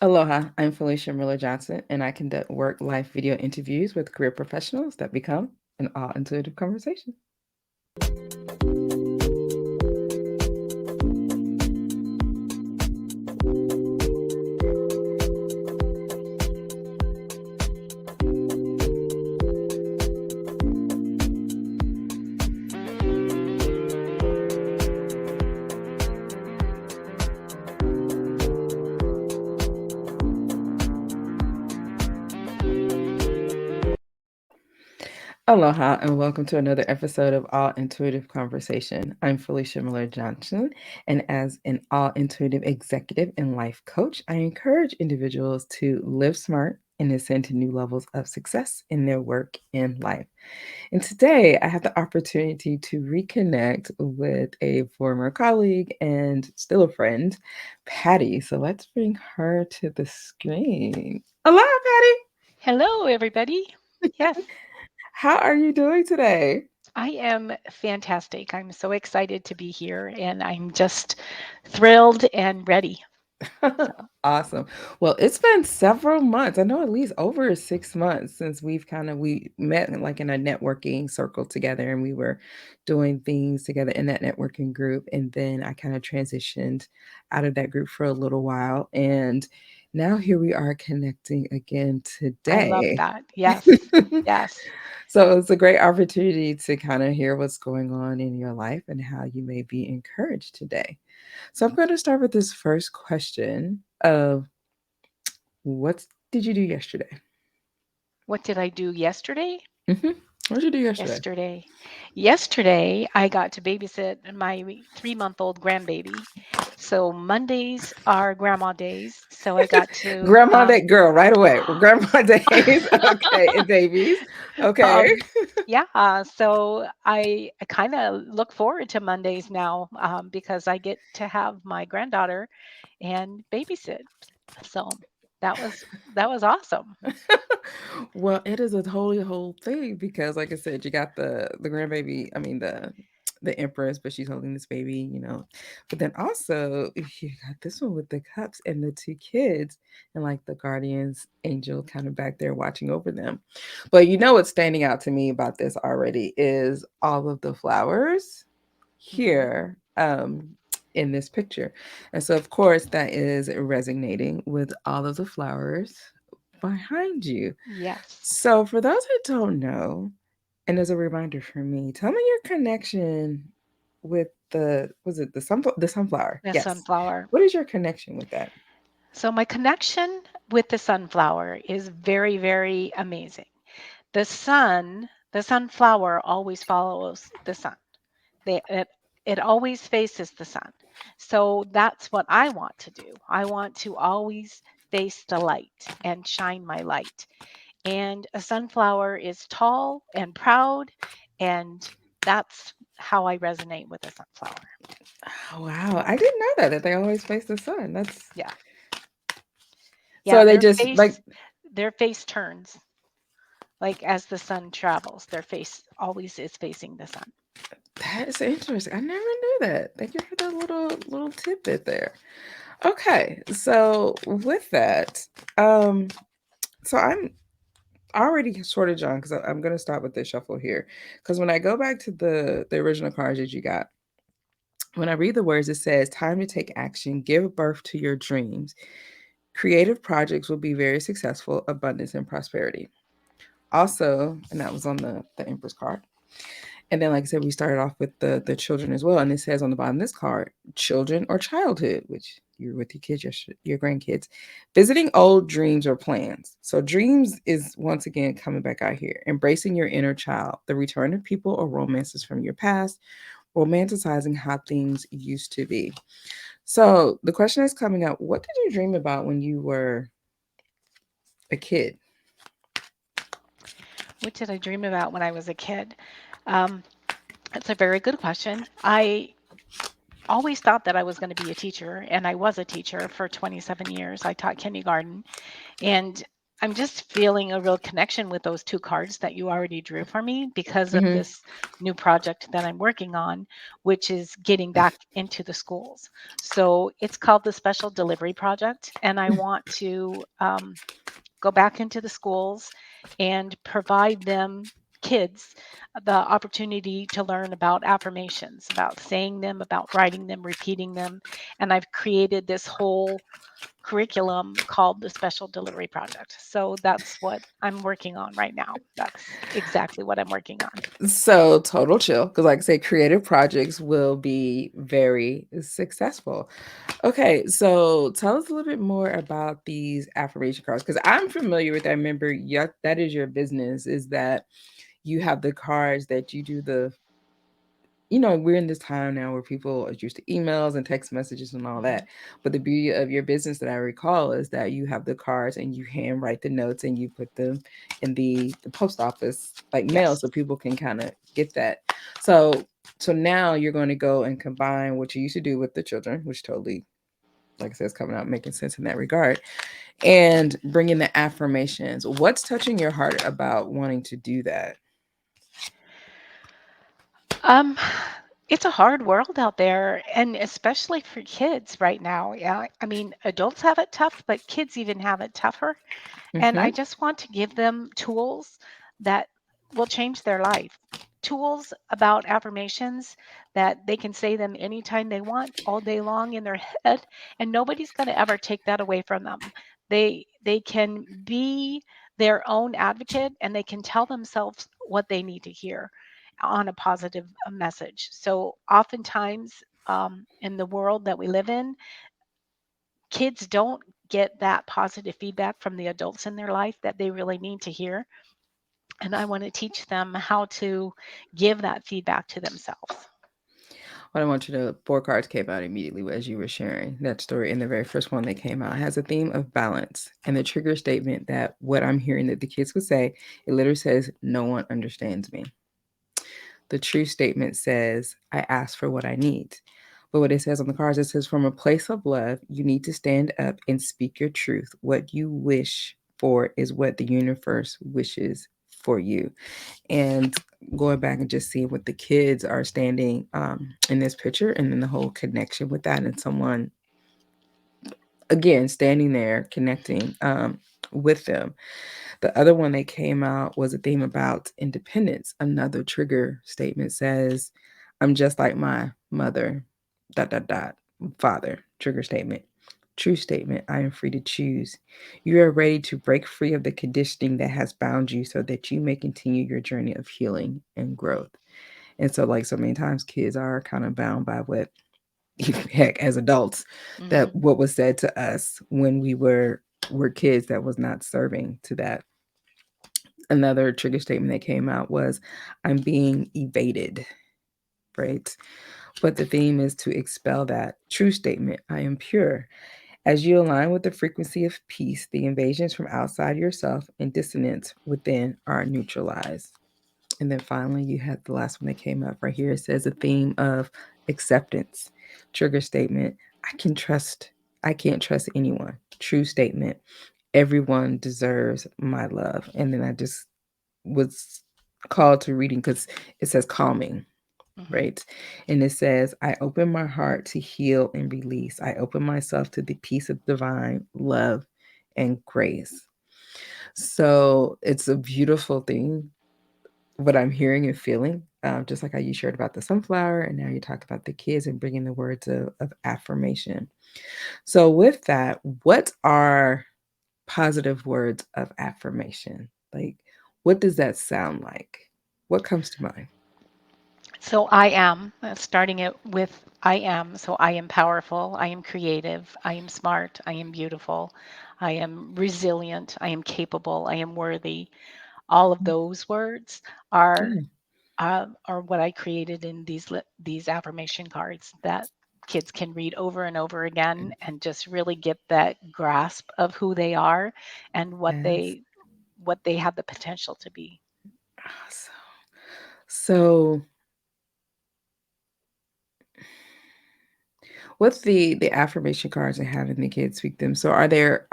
Aloha, I'm Felicia Miller Johnson, and I conduct work life video interviews with career professionals that become an all intuitive conversation. Aloha, and welcome to another episode of All Intuitive Conversation. I'm Felicia Miller Johnson, and as an all intuitive executive and life coach, I encourage individuals to live smart and ascend to new levels of success in their work and life. And today, I have the opportunity to reconnect with a former colleague and still a friend, Patti. So let's bring her to the screen. Aloha, Patti. Hello, everybody. Yes, How are you doing today? I am fantastic. I'm so excited to be here and I'm just thrilled and ready. So, Awesome. Well, it's been several months. I know at least over 6 months since we met like in a networking circle together and we were doing things together in that networking group. And then I kind of transitioned out of that group for a little while. And now here we are connecting again I love today. that. Yes, yes. So it's a great opportunity to kind of hear what's going on in your life and how you may be encouraged today. So I'm going to start with this first question of what did you do yesterday? What did I do yesterday? Hmm. What did you do yesterday? Yesterday. Yesterday, I got to babysit my 3-month-old grandbaby. So Mondays are grandma days. So I got to Grandma day girl, right away. Grandma days. Okay. And babies. Okay. Um, yeah, so I kind of look forward to Mondays now because I get to have my granddaughter and babysit. So that was that was awesome. Well, it is a totally whole thing because, like I said, you got the grandbaby. I mean the empress, but she's holding this baby, you know. But then also you got this one with the cups and the two kids, and like the guardians angel kind of back there watching over them. But you know what's standing out to me about this already is all of the flowers Hmm. here in this picture. And so of course that is resonating with all of the flowers behind you. Yes, So for those who don't know, and as a reminder for me, tell me your connection with the sunflower? the Yes. sunflower. What is your connection with that? So my connection with the sunflower is very, very amazing. The sunflower always follows the sun. They, it always faces the sun. So that's what I want to do. I want to always face the light and shine my light. And a sunflower is tall and proud, and that's how I resonate with a sunflower. Oh, wow. I didn't know that they always face the sun. That's Yeah. so Yeah, they just like their face turns like as the sun travels. Their face always is facing the sun. that's interesting. I never knew that. Thank you for that little tidbit there. Okay, so with that, um, so I'm already sort of John because I'm gonna start with this shuffle here. Because when I go back to the original cards that you got, when I read the words, it says, "Time to take action. Give birth to your dreams. Creative projects will be very successful. Abundance and prosperity." Also, and that was on the Empress card. And then, like I said, we started off with the children as well. And it says on the bottom of this card, children or childhood, which you're with your kids, your grandkids, visiting old dreams or plans. So dreams is once again coming back out here, embracing your inner child, the return of people or romances from your past, romanticizing how things used to be. So the question is coming up, what did you dream about when you were a kid? What did I dream about when I was a kid? Um, that's a very good question. I always thought that I was going to be a teacher, and I was a teacher for 27 years. I taught kindergarten, and I'm just feeling a real connection with those two cards that you already drew for me because of Hmm. this new project that I'm working on, which is getting back into the schools. So it's called the Special Delivery Project, and I want to go back into the schools and provide them kids the opportunity to learn about affirmations, about saying them, about writing them, repeating them. And I've created this whole curriculum called the Special Delivery Project. So that's what I'm working on right now. That's exactly what I'm working on. So total chill, because like I say, creative projects will be very successful. Okay, so tell us a little bit more about these affirmation cards, because I'm familiar with that. Remember, yeah, that is your business. Is that you have the cards that you do the, we're in this time now where people are used to emails and text messages and all Hmm. that. But the beauty of your business that I recall is that you have the cards and you handwrite the notes and you put them in the post office like mail Yes. so people can kind of get that. So so now you're going to go and combine what you used to do with the children, which totally, like I said, is coming out making sense in that regard, and bringing the affirmations. What's touching your heart about wanting to do that? Um, it's a hard world out there, and especially for kids right now. Yeah, I mean, adults have it tough, but kids even have it tougher. And Mm-hmm. I just want to give them tools that will change their life. Tools about affirmations that they can say them anytime they want, all day long in their head, and nobody's going to ever take that away from them. They can be their own advocate and they can tell themselves what they need to hear on a positive message. So oftentimes in the world that we live in, kids don't get that positive feedback from the adults in their life that they really need to hear. And I want to teach them how to give that feedback to themselves. What I want you to, four cards came out immediately as you were sharing that story. And the very first one that came out has a theme of balance. And the trigger statement that what I'm hearing that the kids would say, it literally says, "No one understands me." The true statement says, "I ask for what I need." But what it says on the cards, it says, "From a place of love, you need to stand up and speak your truth. What you wish for is what the universe wishes for you." And going back and just seeing what the kids are standing in this picture, and then the whole connection with that, and someone again standing there connecting with them. The other one that came out was a theme about independence. Another trigger statement says, "I'm just like my mother dot dot dot father." Trigger statement. True statement, "I am free to choose." You are ready to break free of the conditioning that has bound you so that you may continue your journey of healing and growth. And so, like so many times, kids are kind of bound by what, heck, as adults, Hmm. that what was said to us when we were kids that was not serving to that. Another trigger statement that came out was, "I'm being evaded," right? But the theme is to expel that. True statement, "I am pure." As you align with the frequency of peace, the invasions from outside yourself and dissonance within are neutralized. And then finally, you had the last one that came up right here. It says a theme of acceptance. Trigger statement, I can't trust anyone." True statement, "Everyone deserves my love." And then I just was called to reading because it says calming, Hmm. right? And it says, "I open my heart to heal and release. I open myself to the peace of divine love and grace." So it's a beautiful thing, what I'm hearing and feeling, just like how you shared about the sunflower, and now you talked about the kids and bringing the words of affirmation. So, with that, what are positive words of affirmation? Like, what does that sound like? What comes to mind? So I am starting it with I am. So I am powerful. I am creative. I am smart. I am beautiful. I am resilient. I am capable. I am worthy. All of those words are Yeah. are what I created in these affirmation cards that kids can read over and over again and just really get that grasp of who they are and Yes. what they have the potential to be. Awesome. So, with the affirmation cards and having the kids speak them, so are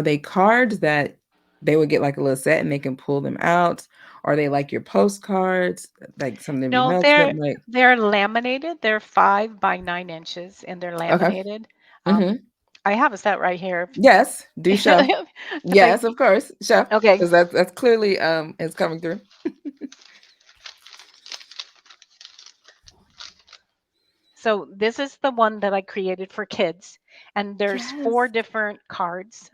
they cards that they would get like a little set and they can pull them out? Are they like your postcards, like something to be No, mailed to them? Like, they're laminated. They're 5 by 9 inches, and they're okay. laminated. Mm-hmm. I have a set right here. Yes, do show. If I Yes, of course, show. okay, Because that's clearly it's coming through. so this is the one that I created for kids, and there's four Yes. different cards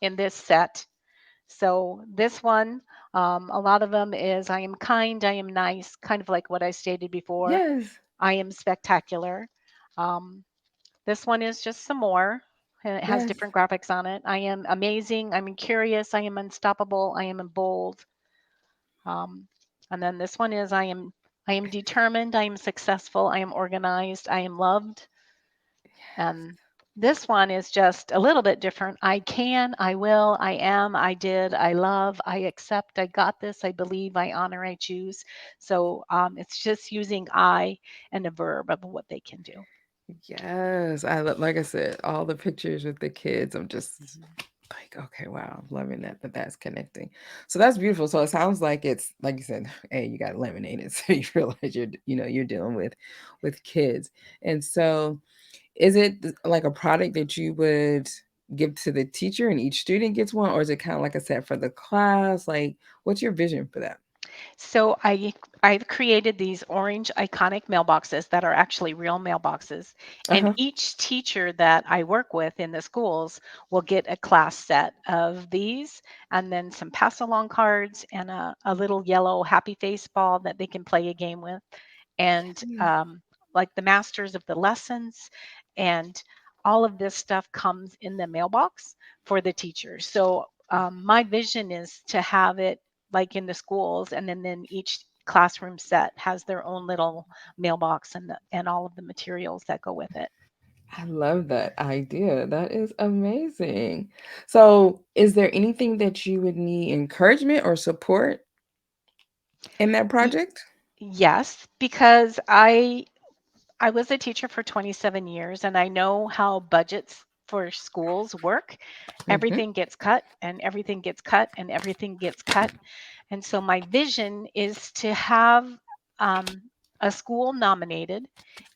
in this set. So this one, a lot of them is I am kind, I am nice, kind of like what I stated before. Yes. I am spectacular. Um, this one is just some more, and it has Yes. different graphics on it. I am amazing. I'm curious. I am unstoppable. I am bold. Um, and then this one is I am determined. I am successful. I am organized. I am loved. And this one is just a little bit different. I can, I will, I am, I did, I love, I accept, I got this, I believe, I honor, I choose. So it's just using I and a verb of what they can do. Yes. Like I said, all the pictures with the kids, I'm just like, okay, wow, I'm loving that that's connecting. So that's beautiful. So it sounds like it's like you said, hey, you got eliminated. So you realize you're dealing with kids. And so is it like a product that you would give to the teacher and each student gets one, or is it kind of like a set for the class? Like, what's your vision for that? So I've created these orange iconic mailboxes that are actually real mailboxes, and Uh-huh. each teacher that I work with in the schools will get a class set of these, and then some pass along cards and a little yellow happy face ball that they can play a game with, and Yes. like the masters of the lessons, and all of this stuff comes in the mailbox for the teachers. So my vision is to have it like in the schools, and then each classroom set has their own little mailbox and all of the materials that go with it. I love that idea. That is amazing. So, is there anything that you would need encouragement or support in that Y- project? yes, because I was a teacher for 27 years, and I know how budgets for schools work. Mhm. Everything gets cut and everything gets cut and everything gets cut. And so my vision is to have um, a school nominated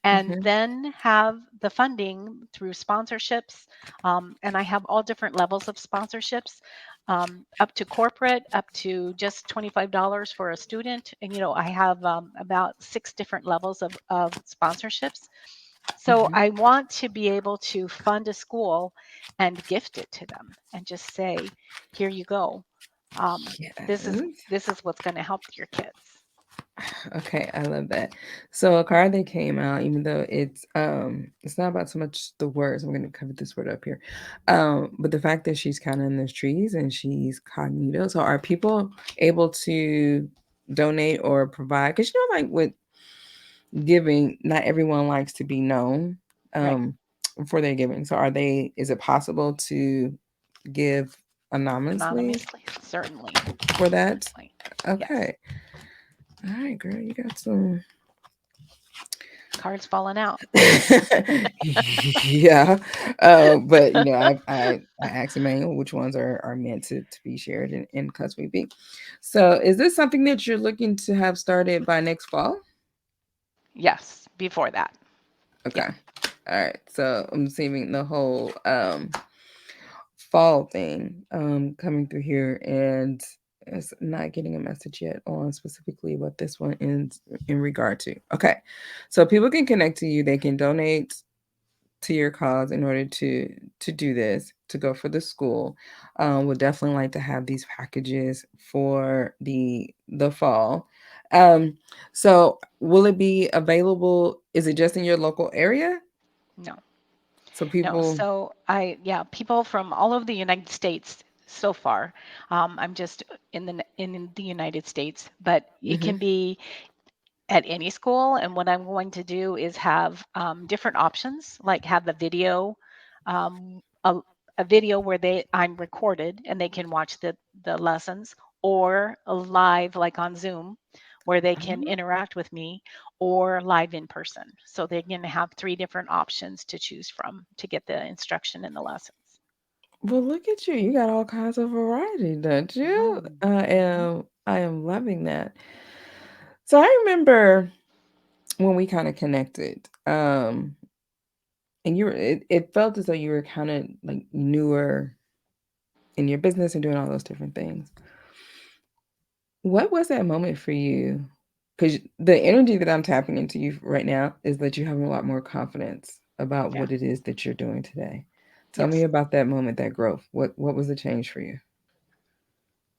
and Mhm. then have the funding through sponsorships. And I have all different levels of sponsorships, up to corporate, up to just $25 for a student. And, I have about 6 different levels of sponsorships. So Mhm. I want to be able to fund a school and gift it to them and just say, here you go. Um, this is Yes. this is what's going to help your kids. Okay, I love that. So a card that came out, even though it's not about so much the words, I'm gonna cover this word up here. But the fact that she's kind of in those trees and she's cognito. So are people able to donate or provide? Because like with giving, not everyone likes to be known Right. for their giving. So is it possible to give anonymously Anonymously, certainly. for that? Certainly. Yes. Okay. All right, girl, you got some. Cards falling out. Yeah, but I asked Emmanuel which ones are meant to be shared in Cause We Be. So, is this something that you're looking to have started by next fall? Yes, before that. Yeah. Okay, all right. So I'm saving the whole fall thing coming through here, and it's not getting a message yet on specifically what this one is in regard to. Okay, so people can connect to you. They can donate to your cause in order to do this to go for the school. Would definitely like to have these packages for the fall. um so will it be available? Is it just in your local area No. so No. people? So yeah, people from all over the United States so far. I'm just in the United States, but it Hmm. can be at any school. And what I'm going to do is have different options, like have the video, um, a video where I'm recorded and they can watch the lessons, or a live, like on Zoom, where they can interact with me, or live in person. So they're going to have 3 different options to choose from to get the instruction in the lessons. Well, look at you. You got all kinds of variety, don't you? Mm, mhm. I am loving that. So I remember when we kind of connected, and it felt as though you were kind of like newer in your business and doing all those different things. What was that moment for you? Because the energy that I'm tapping into you right now is that you have a lot more confidence about Yeah. what it is that you're doing today. Tell me Yes. about that moment, that growth. What was the change for you?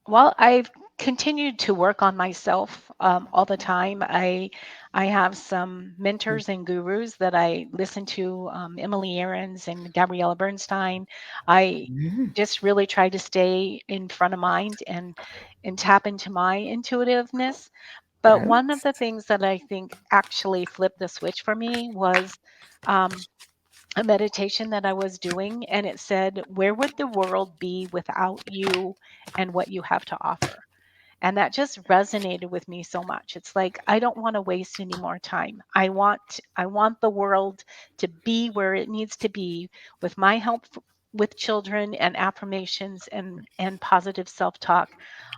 Well, I've continued to work on myself all the time. I have some mentors and gurus that I listen to, Emily Aarons and Gabriella Bernstein. I Mhm. just really try to stay in front of mind and tap into my intuitiveness. But one of Yes. the things that I think actually flipped the switch for me was um, a meditation that I was doing, and it said, "Where would the world be without you and what you have to offer?" And that just resonated with me so much. It's like I don't want to waste any more time. I want the world to be where it needs to be with my help with children and affirmations and positive self-talk.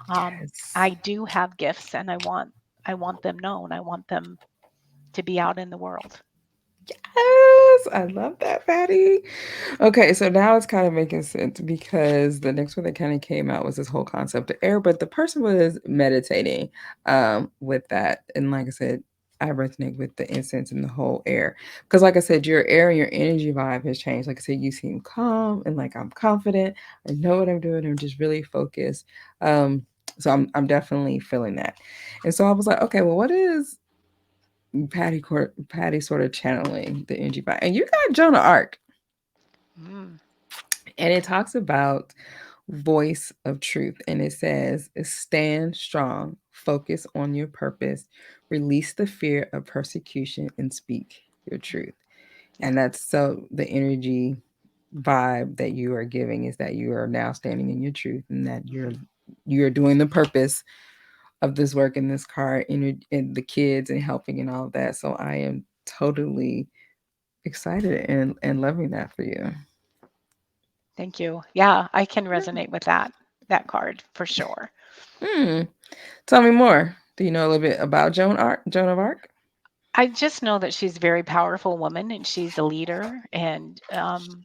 Yes. I do have gifts and I want them known. I want them to be out in the world. Yes. I love that, Patty. Okay, so now it's kind of making sense because the next one that kind of came out was this whole concept of air, but the person was meditating with that. And like I said, I resonate with the incense and the whole air. Because like I said, your air and your energy vibe has changed. Like I said, you seem calm and like I'm confident. I know what I'm doing. I'm just really focused. Um, so I'm definitely feeling that. And so I was like, okay, well, what is Patty sort of channeling the energy vibe? And you got Jonah Arc. Mm, And it talks about voice of truth. And it says, stand strong, focus on your purpose, release the fear of persecution, and speak your truth. yeah. And that's so the energy vibe that you are giving is that you are now standing in your truth and that Mhm. you're doing the purpose of this work in this car and the kids and helping and all of that. So I am totally excited and loving that for you. Thank you. Yeah, I can resonate with that card for sure. Hmm. Tell me more. Do you know a little bit about Joan of Arc? I just know that she's a very powerful woman and she's a leader and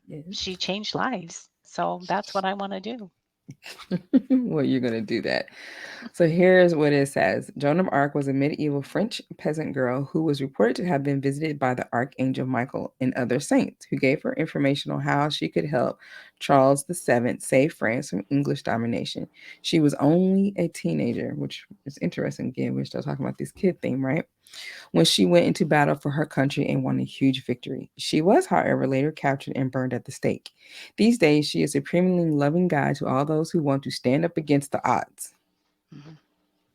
Yes. she changed lives. So that's what I want to do. Well, you're gonna do that. So here's what it says. Joan of Arc was a medieval French peasant girl who was reported to have been visited by the Archangel Michael and other saints, who gave her information on how she could help Charles VII save France from English domination. She was only a teenager, which is interesting. Again, we're still talking about this kid theme, right? When she went into battle for her country and won a huge victory. She was, however, later captured and burned at the stake. These days, she is a supremely loving guide to all those who want to stand up against the odds. Mhm.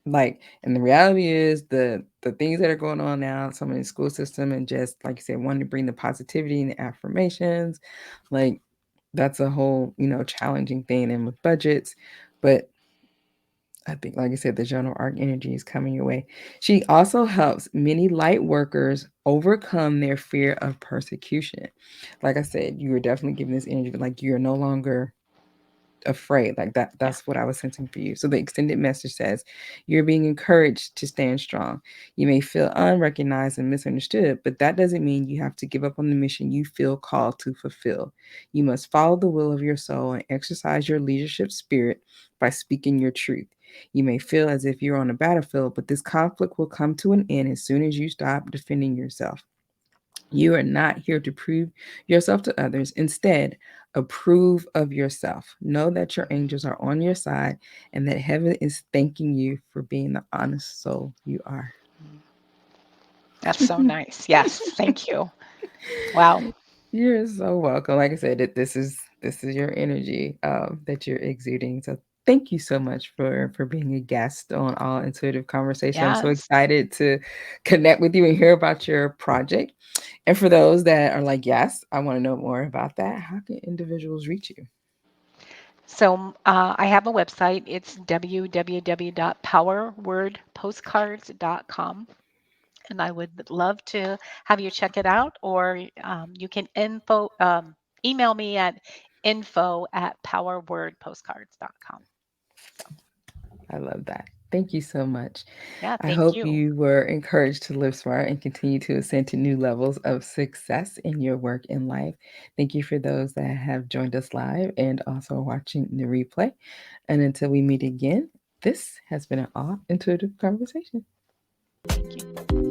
Like, and the reality is the things that are going on now, some in the school system, and just like you said, wanting to bring the positivity and the affirmations, like that's a whole challenging thing, and with budgets, but I think, like I said, the general arc energy is coming your way. She also helps many light workers overcome their fear of persecution. Like I said, you were definitely giving this energy, but like you're no longer afraid. Like Yeah. that's what I was sensing for you. So the extended message says you're being encouraged to stand strong. You may feel unrecognized and misunderstood, but that doesn't mean you have to give up on the mission you feel called to fulfill. You must follow the will of your soul and exercise your leadership spirit by speaking your truth. You may feel as if you're on a battlefield, but this conflict will come to an end as soon as you stop defending yourself. You are not here to prove yourself to others. Instead, approve of yourself. Know that your angels are on your side and that heaven is thanking you for being the honest soul you are. Mhm. That's so nice. Yes. Thank you. Wow. You're so welcome. Like I said, this is your energy that you're exuding. So thank you so much for being a guest on All Intuitive Conversation. I'm so Yes. excited to connect with you and hear about your project. And for those that are like, yes, I want to know more about that, how can individuals reach you? So I have a website. It's www.powerwordpostcards.com. And I would love to have you check it out, or you can email me at info@powerwordpostcards.com. So, I love that. Thank you so much. yeah, I thank hope you. you were encouraged to live smart and continue to ascend to new levels of success in your work and life. Thank you for those that have joined us live and also watching the replay. And until we meet again, this has been an all intuitive conversation. Thank you.